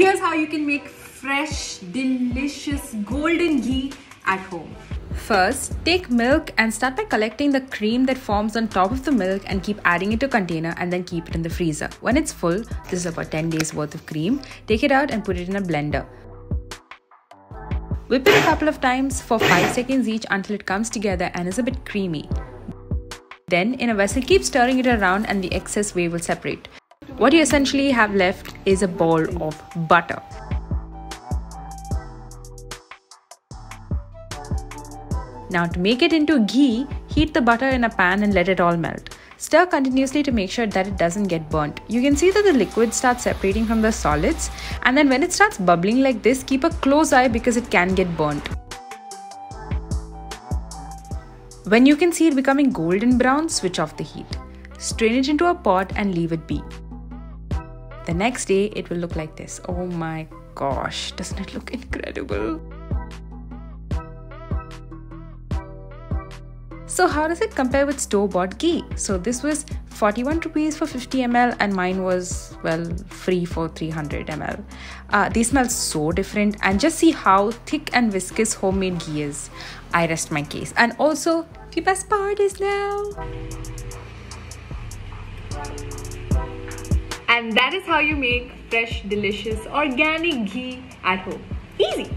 Here's how you can make fresh, delicious golden ghee at home. First, take milk and start by collecting the cream that forms on top of the milk and keep adding it to a container and then keep it in the freezer. When it's full, this is about 10 days worth of cream, take it out and put it in a blender. Whip it a couple of times for 5 seconds each until it comes together and is a bit creamy. Then, in a vessel, keep stirring it around and the excess whey will separate. What you essentially have left is a ball of butter. Now to make it into ghee, heat the butter in a pan and let it all melt. Stir continuously to make sure that it doesn't get burnt. You can see that the liquid starts separating from the solids, and then when it starts bubbling like this, keep a close eye because it can get burnt. When you can see it becoming golden brown, switch off the heat. Strain it into a pot and leave it be. The next day, it will look like this. Oh my gosh, doesn't it look incredible? So how does it compare with store-bought ghee? So this was 41 rupees for 50 ml and mine was, well, free for 300 ml. They smell so different, and just see how thick and viscous homemade ghee is. I rest my case. And also, the best part is now. And that is how you make fresh, delicious, organic ghee at home. Easy!